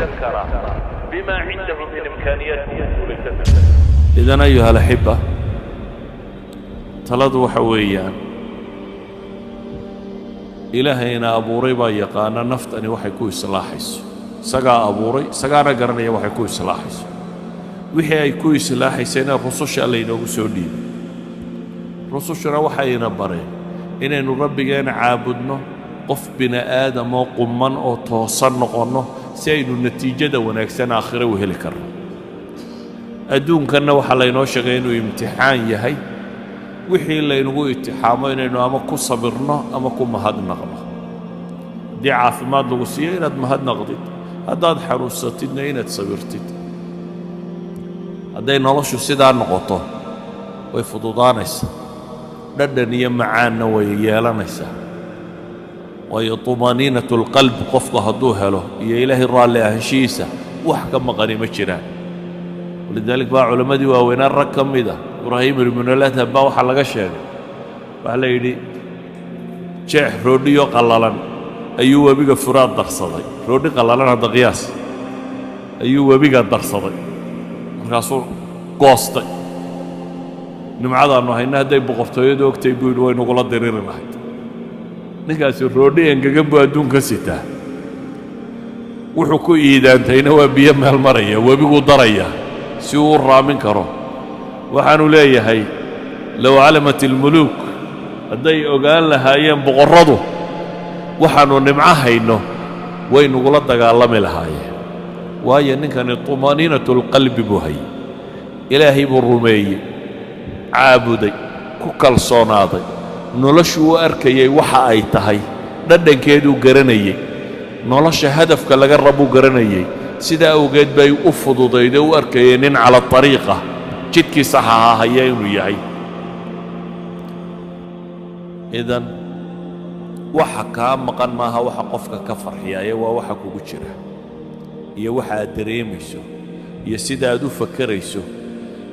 كرا بما عنده من إمكانيات إذن أيها الأحبة تلدوا حويا إلهينا أبو ريبا يقانا نفتني وحيكو إصلاحيس سقا أبو ري سقانا قرنيا وحيكو إصلاحيس وحي أيكو إصلاحيسينا الرسوش اللي سودين رسوشنا وحينا برين إنه ربنا عابدنا قف بنا آدم وقمان أو توصل نقرنه سيد النتيجة ونكسن آخره وهل كرم أدون كنا وحلينا شغينو امتحان يهي وحي اللي نقول اتحامين إنه أما كو صبرنا أما كو مهد نغمه دي عافمات لغسية إناد مهد نغضيت هداد حروستنا إناد صبرتت هداي نلاشو سيدان نقطه ويفضودانيسا ردنيا معانا ويالانيسا وطمانينة القلب قفق هدوها له يا إلهي الرالي أهشيسة وحكم غنيمة جيران ولذلك بقى علماء دي وين الرقم ده إبراهيم بن الله تبا وحلقة شيء وحلا يدي شيخ روديو قلالان أيوة بيجا فراد درصدي رودي قلالان هذا قياس أيوة بيجا درصدي رسول قاصد نمعذ أنه هنا ده بقفتو يدوك تيبون وين وقلا درير الواحد ninkaasi roodhi engegan buu adduunka sitaa wuxuu ku iidaantayna waa biyo meel maraya webiguu daraya si uu raamin karo waxaanu leeyahay low calamat almuluuk hadday ogaan lahaayeen boqorradu waxaanu nimco hayno way nugula dagaalami lahaayeen waayo ninkani tumaniinatu lqalbi buu hayay ilaahay buu rumeeyey caabuday ku kalsoonaaday noloshu u arkayay waxa ay tahay dhadhankeedu garanayay nolosha hadafka laga rabo garanayay sida awgeed bay u fududayday u arkayeen in cala tariiqa jidkii saxaha haya inuu yahay idan waxa ka maqan maaha waxa qofka ka farxiyay waa waxa kugu jira iyo waxa aad dareemayso iyo sida aad u fakarayso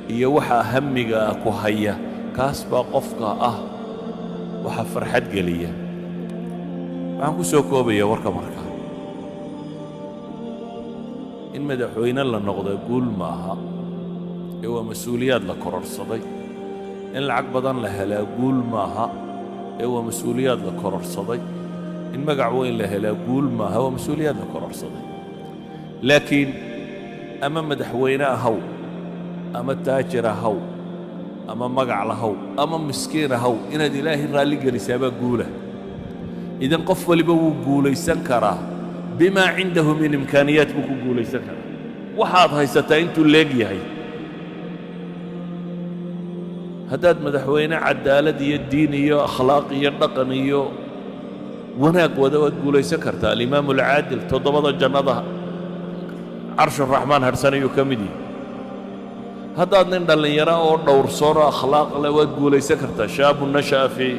iyo waxa hamiga ku haya kaas baa qofka waxa farxad galiya waxaan ku soo koobaya warka marka in madaxweyne la noqdo guul maaha ee waa mas'uuliyad la kororsaday in lacag badan la helaa guul maaha ee waa mas'uuliyad la kororsaday in magac weyn la helaa guul maaha waa mas'uuliyad la kororsaday laakiin ama madaxweyne ahaw ama taajir ahaw أما مقع لهو أما مسكين هو إن إلهي رالي قريسابا قوله إذن قف لبو قوله يسنكره بما عنده من إمكانيات بكو قوله يسنكره وحاض هاي ستاينتو الليقي هاي هداد مدحوين عدالة الدينية أخلاقية رقمية وناك ودوات قوله يسنكرتها الإمام العادل تضبط الجنة عرش الرحمن هرساني يكمدي هذا نندل يرى أو دور صورة أخلاق لا وتقول ليس كرتا شاب نشأ في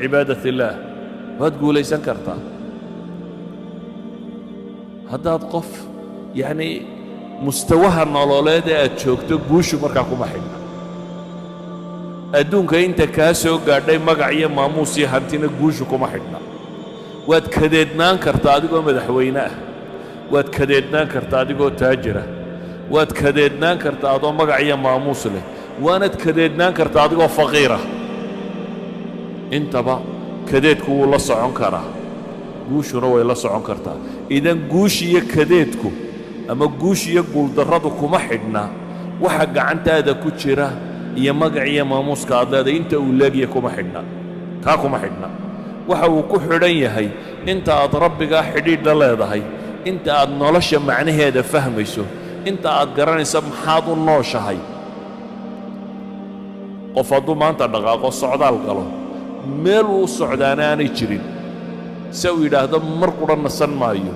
عبادة الله وتقول ليس كرتا هذا قف يعني مستواها النولاد أتشوك تقوش مركعكم حنا أدونك أنت كاسو قاعدين مقعية ماموسي هانتين قوشكم حنا واتكددنان كرتا ديكو مدحويناه واتكددنان كرتا ديكو تاجره waad kadeednaan kartaa adoo magac iyo maamuus leh waanad kadeednaan kartaa adigoo faqiira intaba kadeedku wuu la socon karaa guushuna way la socon kartaa idan guush iyo kadeedku ama guush iyo guuldarradu kuma xidhna waxa gacantaada ku jira iyo magac iyo maamuuska aad leedahay inta uu leegiya kuma xidhna kaa kuma xidhna waxa uu ku xidhan yahay inta aad rabbigaa xidhiidh la leedahay inta aad nolosha macnaheeda fahmayso inta aad garanaysa maxaad u nooshahay qof hadduu maanta dhaqaaqo socdaal galo meel uu socdaana aanay jirin se uu yidhaahdo mar qura nasan maayo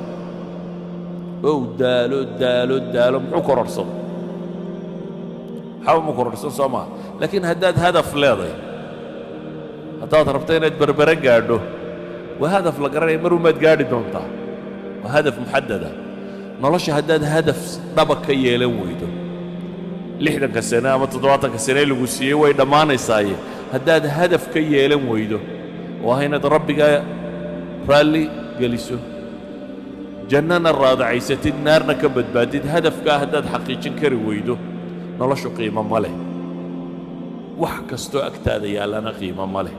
ow daalo daalo daalo muxuu kororsado xaw mu kororsan soo maha laakiin haddaad hadaf leedahay haddaad rabto inaad berbere gaadho waa hadaf la garanaya mar umaad gaadhi doontaa waa hadaf muxadada nolosha haddaad hadaf dhaba ka yeelan weydo 60 sano ama 70 sano lagu siiyey way dhammaanaysaaye haddaad hadaf ka yeelan weydo waa inaad rabbiga raalli geliso jannana raadacaysatid naarna ka badbaadid hadafkaa haddaad xaqiijin kari weydo noloshu qiimo ma leh wax kastoo agtaada yaallana qiimo ma leh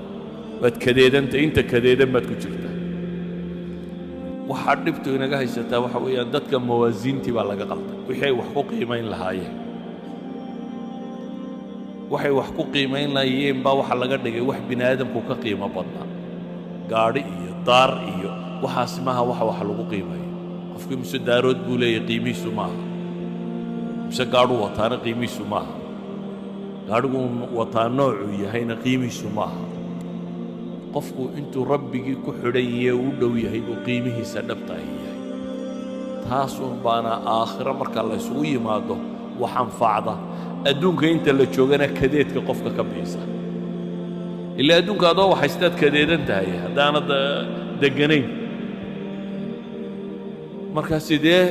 waad kadeedanta inta kadeedan baad ku jirtaa waxaa dhibtu inaga haysataa waxa weeyaan dadka mawaasiintii baa laga qalday wixii ay wax ku qiimayn lahaayeen waxay wax ku qiimayn lahaayeen baa waxa laga dhigay wax bini aadamku ka qiimo badnaa gaadhi iyo daar iyo waxaasi maaha wax lagu qiimayo qofkii mise daarood buu leeyahay qiimihiisu maaha mise gaadhuu wataana qiimihiisu maaha gaadhigu wataa noocuu yahayna qiimihiisu maaha qofku intuu rabbigii ku xidhan yahay u dhow yahay buu qiimihiisa dhabta yahay taasuun baana aakhiro marka la isugu yimaado wax anfacda adduunka inta la joogana kadeedka qofka ka bixisa ilaa adduunka adoo waxaystaad kadeedan tahay haddaanad deganayn marka sidee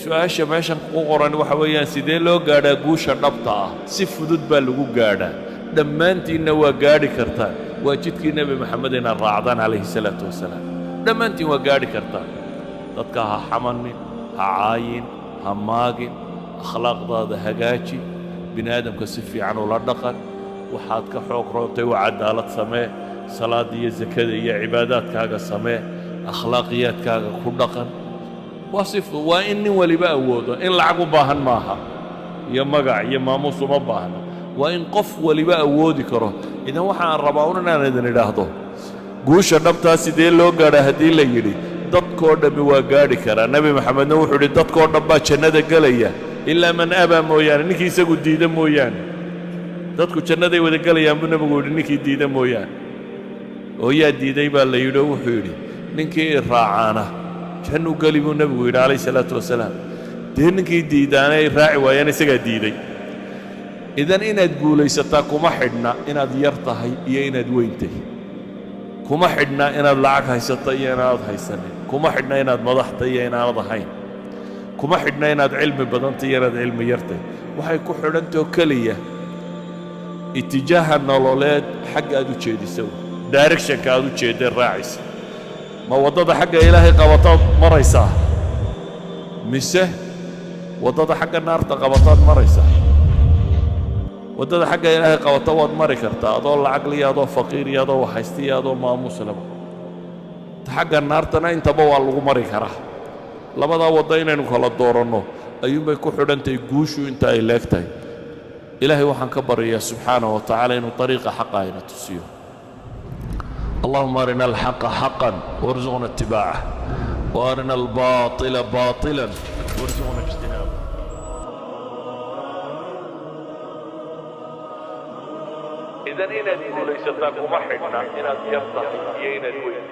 su-aasha meeshan ku qoran waxa weeyaan sidee loo gaadhaa guusha dhabta ah si fudud baa lagu gaadhaa dhammaantiinna waa gaadhi kartaan waa jidkii nebi maxamed inaad raacdaan calayhi salaatu wasalaam dhammaantiin waa gaadhi kartaan dadka ha xamanin ha caayin ha maagin akhlaaqdaada hagaaji bini aadamka si fiican ula dhaqan waxaad ka xoog roontay waa cadaalad samee salaada iyo zakada iyo cibaadaadkaaga samee akhlaaqiyaadkaaga ku dhaqan waa in nin waliba awoodo in lacag u baahan maaha iyo magac iyo maamuus uma baahno waa in qof waliba awoodi karo idan waxaan rabaa un inaan idin idhaahdo guusha dhabtaa sidee loo gaadhaa haddii la yidhi dadkoo dhammi waa gaadhi karaa nebi maxamedna wuxuu yidhi dadkoo dhan baa jannada gelaya ilaa man abaa mooyaane ninkii isagu diida mooyaane dadku jannaday wada gelayaan buu nebigu yidhi ninkii diida mooyaane oo yaa diiday baa la yidhi oo wuxuu yidhi ninkii i raacaana jannuu geli buu nebigu yidhi calayhi salaatu wasalaam dee ninkii diidaana ay raaci waayaan isagaa diiday idan inaad guulaysataa kuma xidhna inaad yar tahay iyo inaad weyn tahay kuma xidhna inaad lacag haysata iyo inaanad haysanin kuma xidhna inaad madax tahay iyo inaanad ahayn kuma xidhna inaad cilmi badan tahay iyo inaad cilmi yar tahay waxay ku xidhantao keliya itijaaha nololeed xagga aad u jeedisa directionka aad u jeeddee raacaysa ma waddada xagga ilaahay qabataad maraysaa mise waddada xagga naarta qabataad maraysaa waddada xagga ilaahay qabata waad mari kartaa adoo lacag liya adoo faqiir iyo adoo waxhaysta iyo adoo maamuus laba ta xagga naartana intaba waa lagu mari karaa labadaa wadda inaynu kala dooranno ayuunbay ku xidhantahay guushu inta ay leeg tahay ilaahay waxaan ka baryayaa subxaanahu wa tacaala inuu طariiqa xaqa ayna tusiyo اللهم أرنا الحق حقا وارزقنا اتباعه وأرنا الباطل باطلا وارزقنا اجتنابه إذن إن ليس لكم حدنا إن يرتقي إن الويت